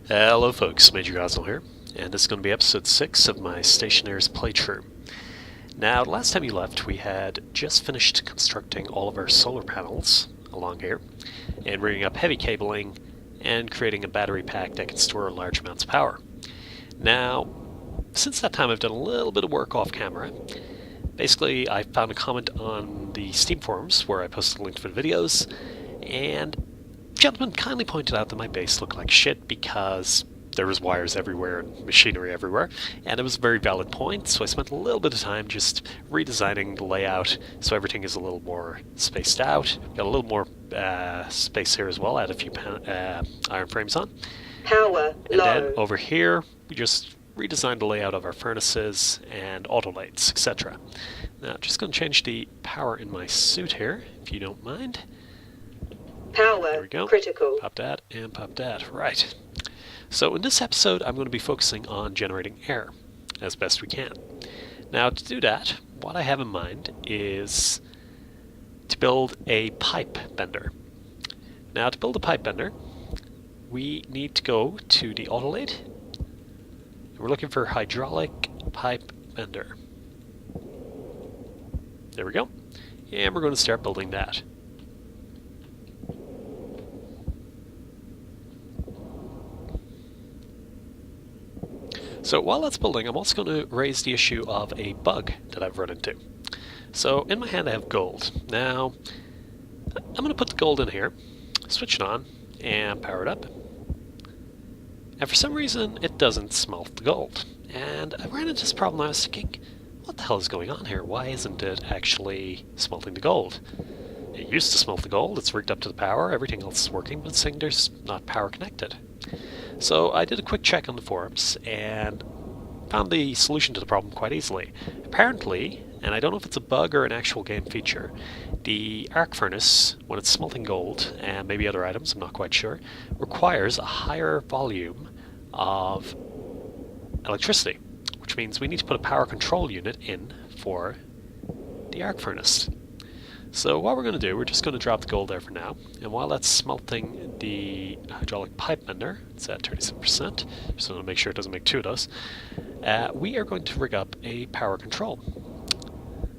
Hello folks, Major Gosnell here, and this is going to be episode 6 of my Stationeers playthrough. Now, last time you left, we had just finished constructing all of our solar panels along here, and rigging up heavy cabling, and creating a battery pack that can store large amounts of power. Now, since that time I've done a little bit of work off camera. Basically, I found a comment on the Steam forums where I posted a link to the videos, and gentleman kindly pointed out that my base looked like shit because there was wires everywhere and machinery everywhere, and it was a very valid point, so I spent a little bit of time just redesigning the layout so everything is a little more spaced out. Got a little more space here as well, add a few iron frames on. Power and low. Then over here, we just redesigned the layout of our furnaces and auto lights, etc. Now, just going to change the power in my suit here, if you don't mind. Power there we go. critical. Pop that and pop that. Right. So in this episode, I'm going to be focusing on generating air as best we can. Now, to do that, what I have in mind is to build a pipe bender. Now, to build a pipe bender, we need to go to the autolate. We're looking for hydraulic pipe bender. There we go. And we're going to start building that. So while that's building, I'm also going to raise the issue of a bug that I've run into. So in my hand I have gold. Now, I'm going to put the gold in here, switch it on, and power it up. And for some reason, it doesn't smelt the gold. And I ran into this problem. I was thinking, what the hell is going on here? Why isn't it actually smelting the gold? It used to smelt the gold, it's rigged up to the power, everything else is working, but it's saying there's not power connected. So I did a quick check on the forums and found the solution to the problem quite easily. Apparently, and I don't know if it's a bug or an actual game feature, the arc furnace, when it's smelting gold, and maybe other items, I'm not quite sure, requires a higher volume of electricity, which means we need to put a power control unit in for the arc furnace. So what we're going to do, we're just going to drop the gold there for now, and while that's smelting the hydraulic pipe bender, it's at 37%, just want to make sure it doesn't make two of those, we are going to rig up a power control.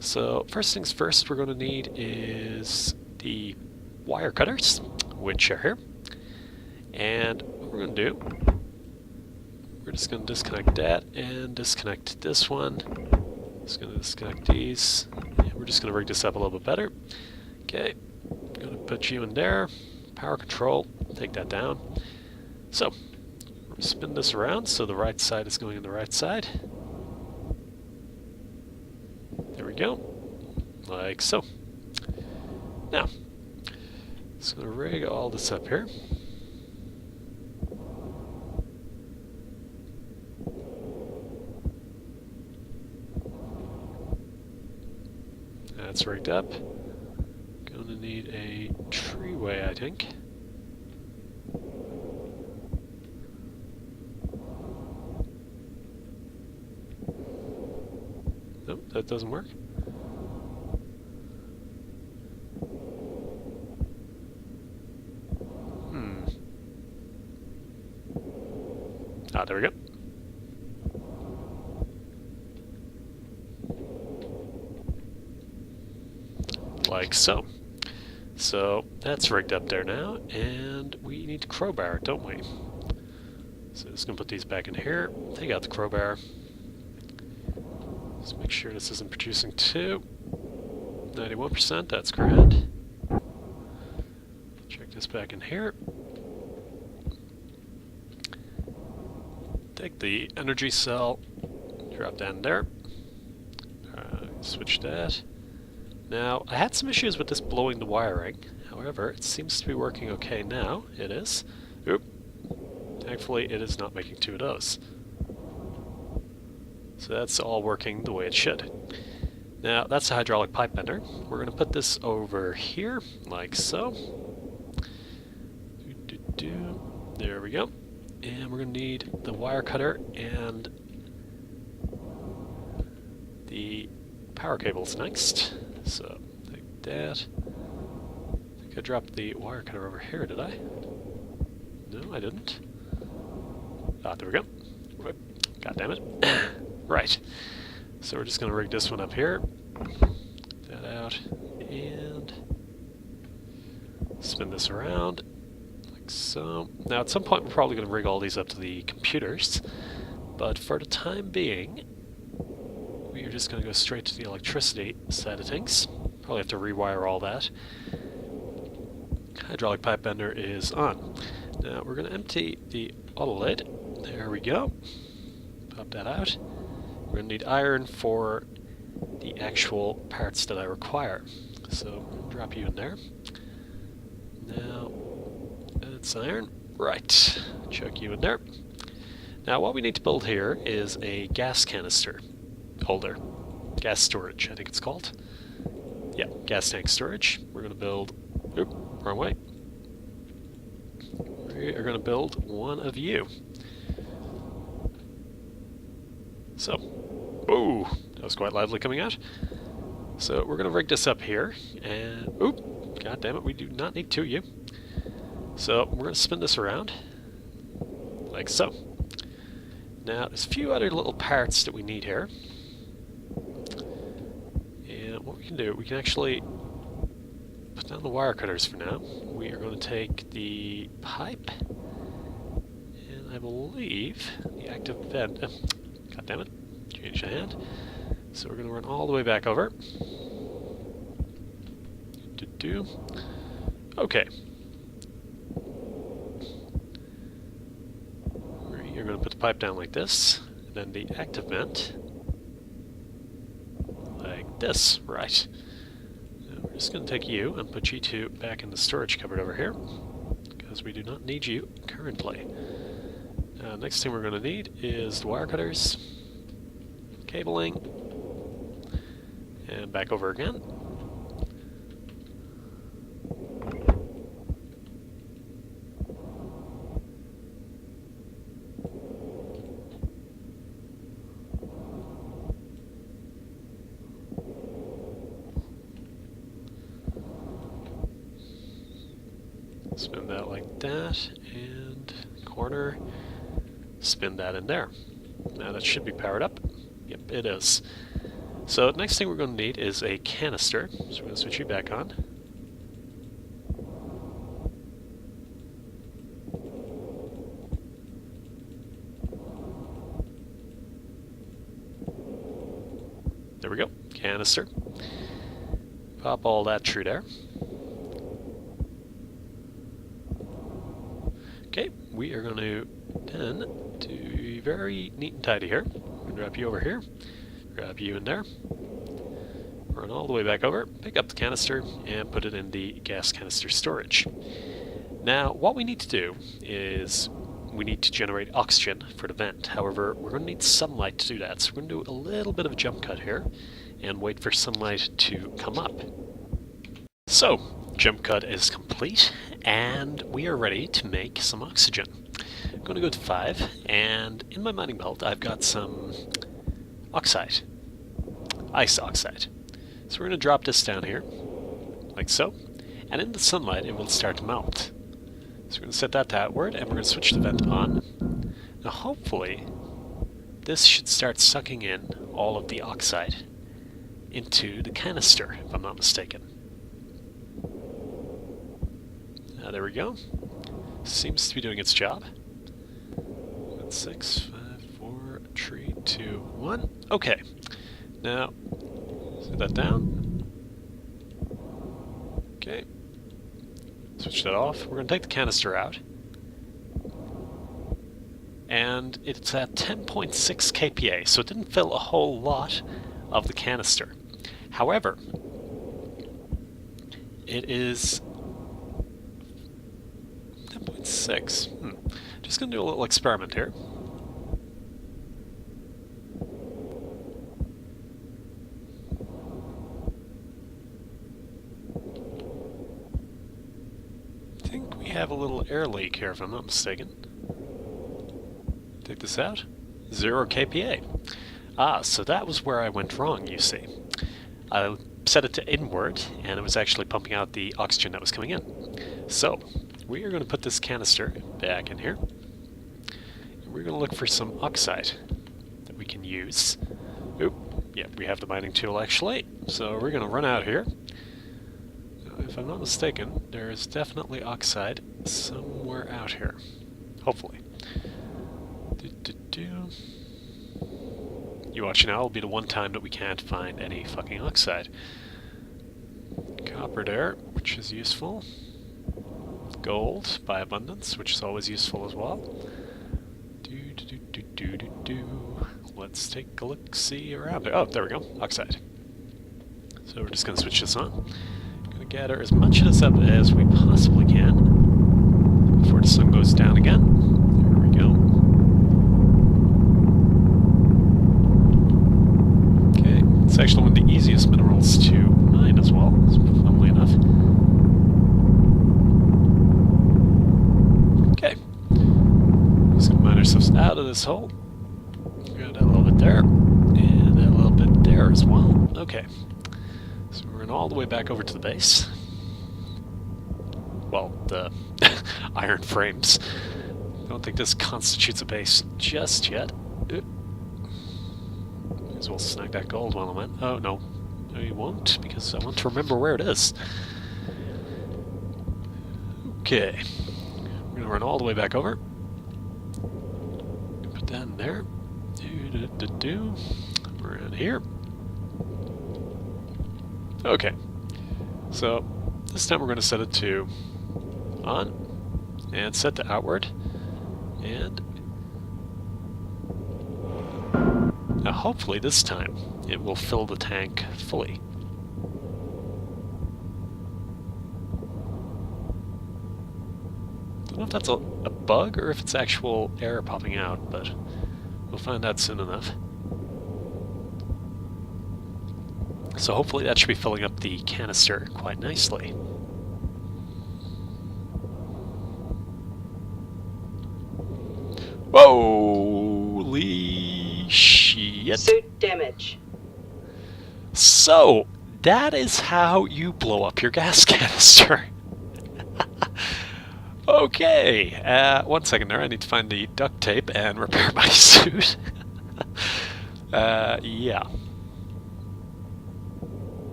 So first things first we're going to need is the wire cutters, which are here, and what we're going to do, we're just going to disconnect that and disconnect this one. Just going to disconnect these. We're just going to rig this up a little bit better. Okay, I'm going to put you in there. Power control, take that down. So, we're going to spin this around so the right side is going on the right side. There we go. Like so. Now, just going to rig all this up here. That's rigged up. Going to need a treeway, I think. Nope, that doesn't work. Ah, there we go. Like so. So that's rigged up there now, and we need to crowbar it, don't we? So just gonna put these back in here, take out the crowbar. Just make sure this isn't producing 91%, that's grand. Check this back in here. Take the energy cell, drop down there. Switch that. Now, I had some issues with this blowing the wiring. However, it seems to be working okay now. It is. Oop. Thankfully, it is not making two of those. So that's all working the way it should. Now, that's a hydraulic pipe bender. We're going to put this over here, like so. There we go. And we're going to need the wire cutter and the power cables next. So, take that. I think I dropped the wire cutter over here, did I? No, I didn't. Ah, there we go. Whoop. God damn it. Right. So we're just going to rig this one up here. That out. And spin this around. Like so. Now at some point we're probably going to rig all these up to the computers. But for the time being, we are just going to go straight to the electricity side of things. Probably have to rewire all that. Hydraulic pipe bender is on. Now we're going to empty the auto lid. There we go. Pop that out. We're going to need iron for the actual parts that I require. So drop you in there. Now that's iron. Right. Chuck you in there. Now what we need to build here is a gas canister holder. Gas storage, I think it's called. Yeah, gas tank storage. We're going to build... Oop, wrong way. We are going to build one of you. So, ooh, that was quite lively coming out. So we're going to rig this up here, and oop, god damn it, we do not need two of you. So we're going to spin this around, like so. Now there's a few other little parts that we need here. And what we can do, we can actually put down the wire cutters for now. We are going to take the pipe, and I believe the active vent... God damn it, change the hand. So we're going to run all the way back over. Okay. We're going to put the pipe down like this, and then the active vent like this, right. Now we're just going to take you and put you two back in the storage cupboard over here, because we do not need you currently. Next thing we're going to need is the wire cutters, cabling, and back over again. Spin that like that, and corner. Spin that in there. Now that should be powered up. Yep, it is. So next thing we're going to need is a canister. So we're going to switch you back on. There we go. Canister. Pop all that through there. Okay, we are going to then do very neat and tidy here. I'm going to drop you over here, grab you in there, run all the way back over, pick up the canister, and put it in the gas canister storage. Now, what we need to do is we need to generate oxygen for the vent. However, we're going to need sunlight to do that, so we're going to do a little bit of a jump cut here and wait for sunlight to come up. So, jump cut is complete, and we are ready to make some oxygen. I'm going to go to 5, and in my mining belt I've got some oxide, ice oxide. So we're going to drop this down here, like so, and in the sunlight it will start to melt. So we're going to set that to outward, and we're going to switch the vent on. Now hopefully this should start sucking in all of the oxide into the canister, if I'm not mistaken. There we go. Seems to be doing its job. 6, 5, 4, 3, 2, 1. Okay. Now, set that down. Okay. Switch that off. We're going to take the canister out. And it's at 10.6 kPa, so it didn't fill a whole lot of the canister. However, it is 10.6. Just going to do a little experiment here. I think we have a little air leak here, if I'm not mistaken. Take this out. 0 kPa. Ah, so that was where I went wrong, you see. I set it to inward, and it was actually pumping out the oxygen that was coming in. So, we are going to put this canister back in here. And we're we're going to look for some oxide that we can use. Oop, yeah, we have the mining tool actually. So we're going to run out here. If I'm not mistaken, there is definitely oxide somewhere out here. Hopefully. You watch now, it'll be the one time that we can't find any fucking oxide. Copper there, which is useful. Gold by abundance, which is always useful as well. Let's take a look-see around there. Oh, there we go, oxide. So we're just going to switch this on. Going to gather as much of this up as we possibly can before the sun goes down again. There we go. Okay, it's actually one of the easiest minerals to mine as well, funnily enough. Okay, just going to mine ourselves out of this hole. Got that a little bit there, and that a little bit there as well. Okay. So we're in all the way back over to the base. Well, the iron frames. I don't think this constitutes a base just yet. May as well snag that gold while I'm at. Oh, no. No, you won't, because I want to remember where it is. Okay. We're going to run all the way back over. Put that in there. We're in here. Okay, so this time we're going to set it to on and set to outward, and now hopefully this time it will fill the tank fully. Don't know if that's a bug or if it's actual air popping out, but we'll find out soon enough. So hopefully that should be filling up the canister quite nicely. Holy shit! Suit damage. So, that is how you blow up your gas canister. Okay, 1 second there, I need to find the duct tape and repair my suit. Yeah.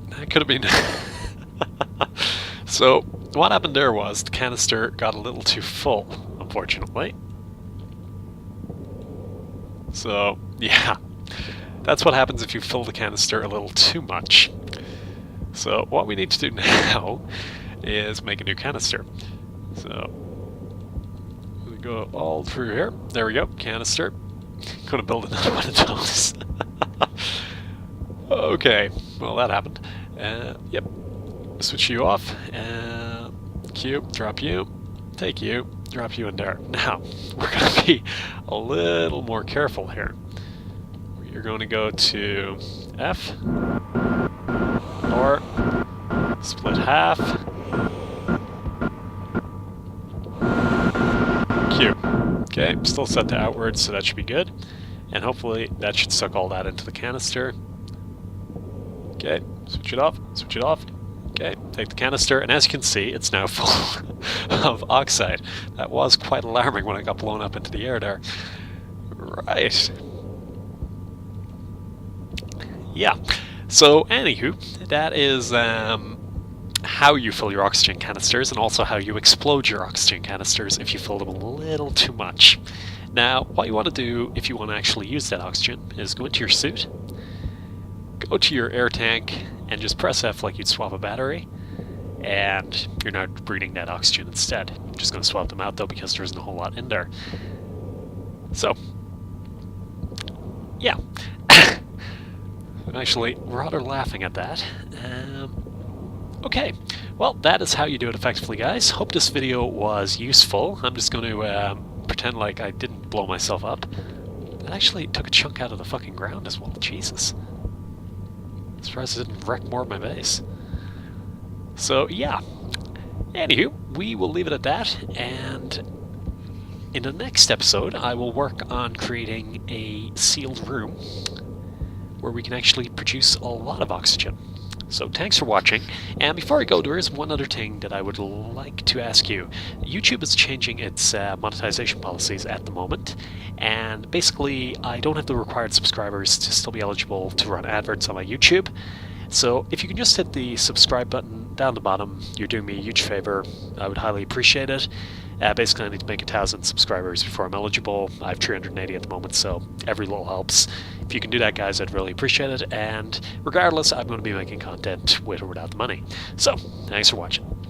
That could have been... So, what happened there was the canister got a little too full, unfortunately. So, yeah. That's what happens if you fill the canister a little too much. So, what we need to do now is make a new canister. So, we go all through here. There we go, canister. I'm gonna build another one of those. Okay, well that happened. Yep, switch you off. Q, drop you, take you, drop you in there. Now, we're going to be a little more careful here. You're going to go to F, or split half, Q. Okay, still set to outward, so that should be good. And hopefully that should suck all that into the canister. Okay, switch it off, switch it off. Okay, take the canister, and as you can see, it's now full of oxide. That was quite alarming when it got blown up into the air there. Right. Yeah, so anywho, that is how you fill your oxygen canisters, and also how you explode your oxygen canisters if you fill them a little too much. Now, what you want to do if you want to actually use that oxygen is go into your suit, go to your air tank, and just press F like you'd swap a battery, and you're now breathing that oxygen instead. I'm just going to swap them out though because there isn't a whole lot in there. So, yeah. I'm actually rather laughing at that. Okay, well that is how you do it effectively, guys. Hope this video was useful. I'm just going to pretend like I didn't blow myself up. That actually took a chunk out of the fucking ground as well, Jesus. I'm surprised it didn't wreck more of my base. So, yeah. Anywho, we will leave it at that, and in the next episode, I will work on creating a sealed room where we can actually produce a lot of oxygen. So thanks for watching, and before I go, there is one other thing that I would like to ask you. YouTube is changing its monetization policies at the moment, and basically I don't have the required subscribers to still be eligible to run adverts on my YouTube. So if you can just hit the subscribe button down the bottom, you're doing me a huge favor. I would highly appreciate it. Basically, I need to make 1,000 subscribers before I'm eligible. I have 380 at the moment, so every little helps. If you can do that, guys, I'd really appreciate it. And regardless, I'm going to be making content with or without the money. So, thanks for watching.